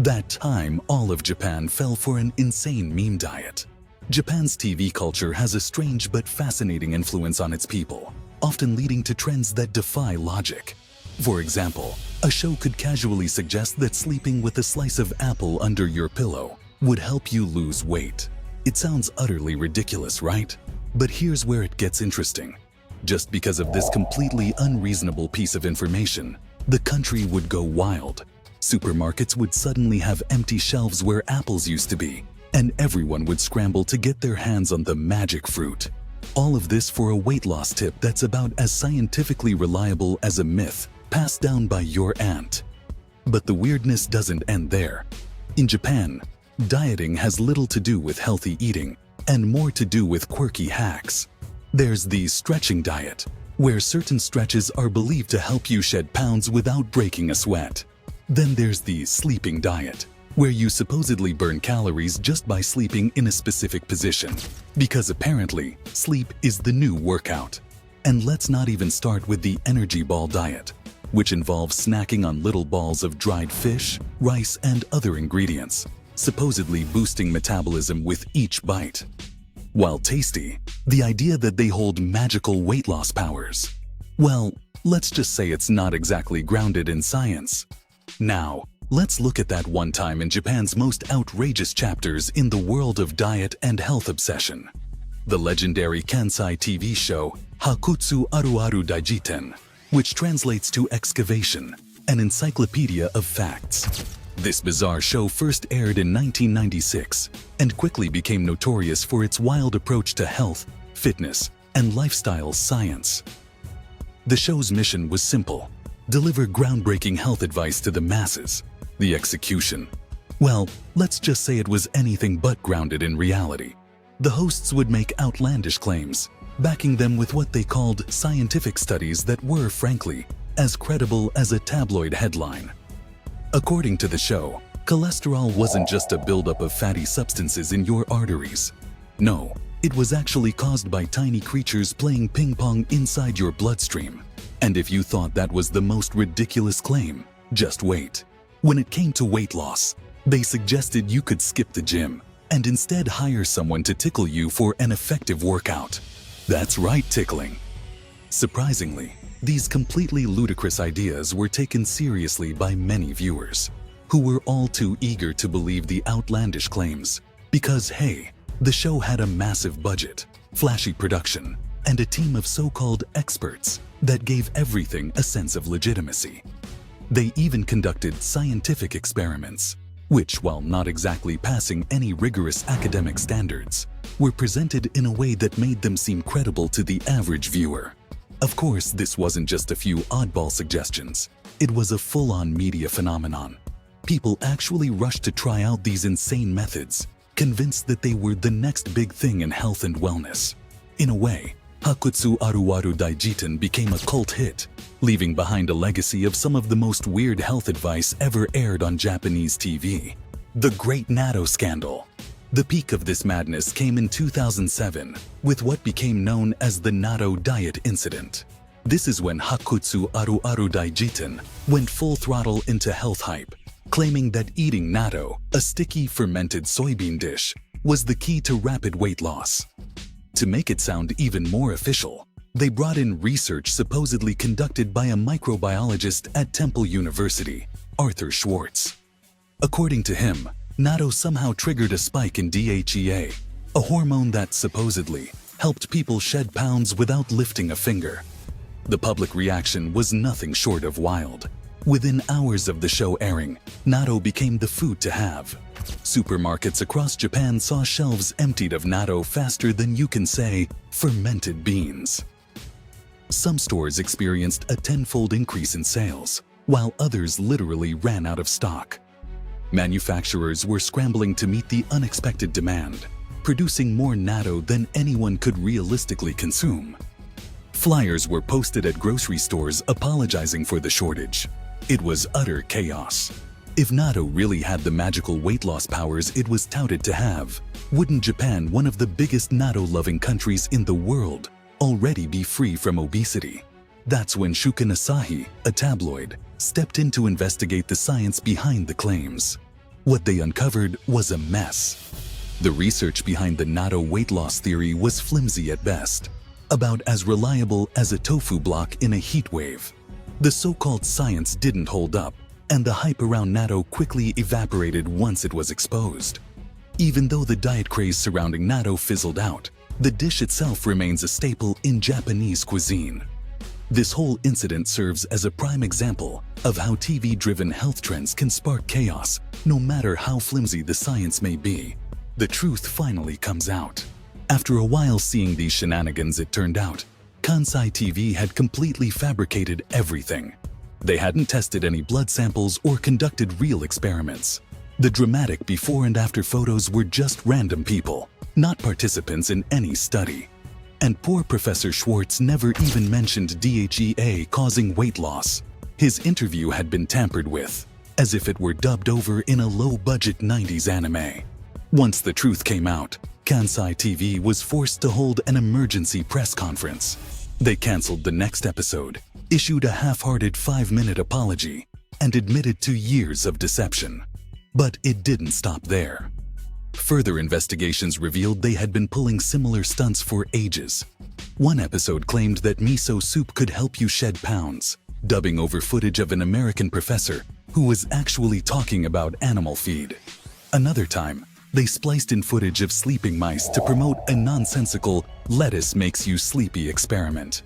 That time, all of Japan fell for an insane meme diet. Japan's TV culture has a strange but fascinating influence on its people, often leading to trends that defy logic. For example, a show could casually suggest that sleeping with a slice of apple under your pillow would help you lose weight. It sounds utterly ridiculous, right? But here's where it gets interesting. Just because of this completely unreasonable piece of information, the country would go wild. Supermarkets would suddenly have empty shelves where apples used to be, and everyone would scramble to get their hands on the magic fruit. All of this for a weight loss tip that's about as scientifically reliable as a myth passed down by your aunt. But the weirdness doesn't end there. In Japan, dieting has little to do with healthy eating and more to do with quirky hacks. There's the stretching diet, where certain stretches are believed to help you shed pounds without breaking a sweat. Then there's the sleeping diet, where you supposedly burn calories just by sleeping in a specific position, because apparently sleep is the new workout. And let's not even start with the energy ball diet, which involves snacking on little balls of dried fish, rice, and other ingredients, supposedly boosting metabolism with each bite. While tasty, the idea that they hold magical weight loss powers, well, let's just say it's not exactly grounded in science. Now, let's look at that one time in Japan's most outrageous chapters in the world of diet and health obsession. The legendary Kansai TV show Hakutsu Aru Aru Daijiten, which translates to excavation, an encyclopedia of facts. This bizarre show first aired in 1996 and quickly became notorious for its wild approach to health, fitness, and lifestyle science. The show's mission was simple: deliver groundbreaking health advice to the masses. The execution, well, let's just say it was anything but grounded in reality. The hosts would make outlandish claims, backing them with what they called scientific studies that were, frankly, as credible as a tabloid headline. According to the show, cholesterol wasn't just a buildup of fatty substances in your arteries. No, it was actually caused by tiny creatures playing ping pong inside your bloodstream. And if you thought that was the most ridiculous claim, just wait. When it came to weight loss, they suggested you could skip the gym and instead hire someone to tickle you for an effective workout. That's right, tickling. Surprisingly, these completely ludicrous ideas were taken seriously by many viewers, who were all too eager to believe the outlandish claims, because hey, the show had a massive budget, flashy production, and a team of so-called experts that gave everything a sense of legitimacy. They even conducted scientific experiments, which, while not exactly passing any rigorous academic standards, were presented in a way that made them seem credible to the average viewer. Of course, this wasn't just a few oddball suggestions. It was a full-on media phenomenon. People actually rushed to try out these insane methods, convinced that they were the next big thing in health and wellness. In a way, Hakutsu Aru Aru Daijiten became a cult hit, leaving behind a legacy of some of the most weird health advice ever aired on Japanese TV. The Great Natto Scandal. The peak of this madness came in 2007 with what became known as the Natto Diet Incident. This is when Hakutsu Aru Aru Daijiten went full throttle into health hype, claiming that eating natto, a sticky fermented soybean dish, was the key to rapid weight loss. To make it sound even more official, they brought in research supposedly conducted by a microbiologist at Temple University, Arthur Schwartz. According to him, natto somehow triggered a spike in DHEA, a hormone that supposedly helped people shed pounds without lifting a finger. The public reaction was nothing short of wild. Within hours of the show airing, natto became the food to have. Supermarkets across Japan saw shelves emptied of natto faster than you can say fermented beans. Some stores experienced a tenfold increase in sales, while others literally ran out of stock. Manufacturers were scrambling to meet the unexpected demand, producing more natto than anyone could realistically consume. Flyers were posted at grocery stores apologizing for the shortage. It was utter chaos. If natto really had the magical weight loss powers it was touted to have, wouldn't Japan, one of the biggest natto-loving countries in the world, already be free from obesity? That's when Shukan Asahi, a tabloid, stepped in to investigate the science behind the claims. What they uncovered was a mess. The research behind the natto weight loss theory was flimsy at best, about as reliable as a tofu block in a heat wave. The so-called science didn't hold up, and the hype around natto quickly evaporated once it was exposed. Even though the diet craze surrounding natto fizzled out, the dish itself remains a staple in Japanese cuisine. This whole incident serves as a prime example of how TV-driven health trends can spark chaos, no matter how flimsy the science may be. The truth finally comes out. After a while seeing these shenanigans, it turned out Kansai TV had completely fabricated everything. They hadn't tested any blood samples or conducted real experiments. The dramatic before and after photos were just random people, not participants in any study. And poor Professor Schwartz never even mentioned DHEA causing weight loss. His interview had been tampered with, as if it were dubbed over in a low-budget 90s anime. Once the truth came out, Kansai TV was forced to hold an emergency press conference. They canceled the next episode, issued a half-hearted 5-minute apology, and admitted to years of deception. But it didn't stop there. Further investigations revealed they had been pulling similar stunts for ages. One episode claimed that miso soup could help you shed pounds, dubbing over footage of an American professor who was actually talking about animal feed. Another time, they spliced in footage of sleeping mice to promote a nonsensical lettuce makes you sleepy experiment.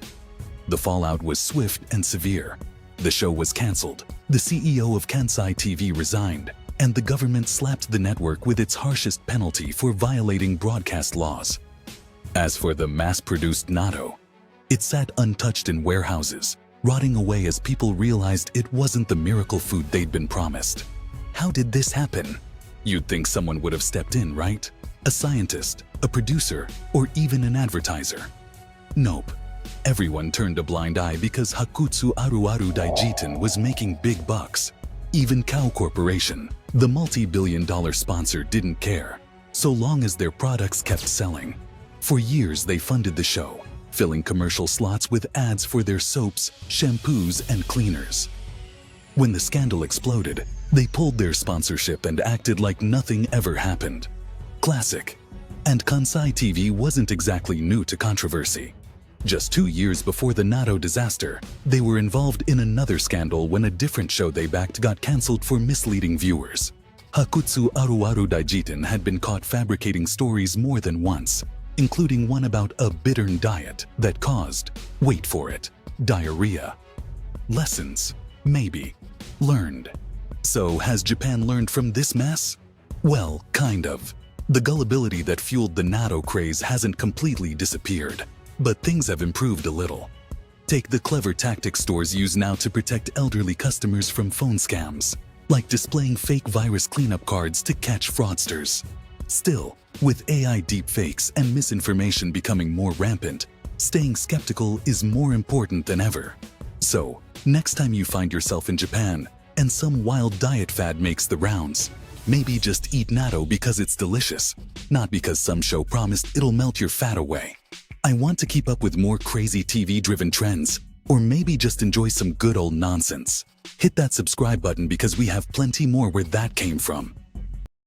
The fallout was swift and severe. The show was canceled, the CEO of Kansai TV resigned, and the government slapped the network with its harshest penalty for violating broadcast laws. As for the mass-produced natto, it sat untouched in warehouses, rotting away as people realized it wasn't the miracle food they'd been promised. How did this happen? You'd think someone would have stepped in, right? A scientist, a producer, or even an advertiser. Nope. Everyone turned a blind eye because Hakutsu Aru Daijiten was making big bucks. Even Cow Corporation, the multi-billion-dollar sponsor, didn't care, so long as their products kept selling. For years they funded the show, filling commercial slots with ads for their soaps, shampoos, and cleaners. When the scandal exploded, they pulled their sponsorship and acted like nothing ever happened. Classic. And Kansai TV wasn't exactly new to controversy. Just 2 years before the natto disaster, they were involved in another scandal when a different show they backed got cancelled for misleading viewers. Hakutsu Aru Daijiten had been caught fabricating stories more than once, including one about a bittern diet that caused, wait for it, diarrhea. Lessons, maybe, learned. So has Japan learned from this mess? Well, kind of. The gullibility that fueled the natto craze hasn't completely disappeared. But things have improved a little. Take the clever tactics stores use now to protect elderly customers from phone scams, like displaying fake virus cleanup cards to catch fraudsters. Still, with AI deepfakes and misinformation becoming more rampant, staying skeptical is more important than ever. So, next time you find yourself in Japan and some wild diet fad makes the rounds, maybe just eat natto because it's delicious, not because some show promised it'll melt your fat away. I want to keep up with more crazy TV-driven trends, or maybe just enjoy some good old nonsense. Hit that subscribe button because we have plenty more where that came from.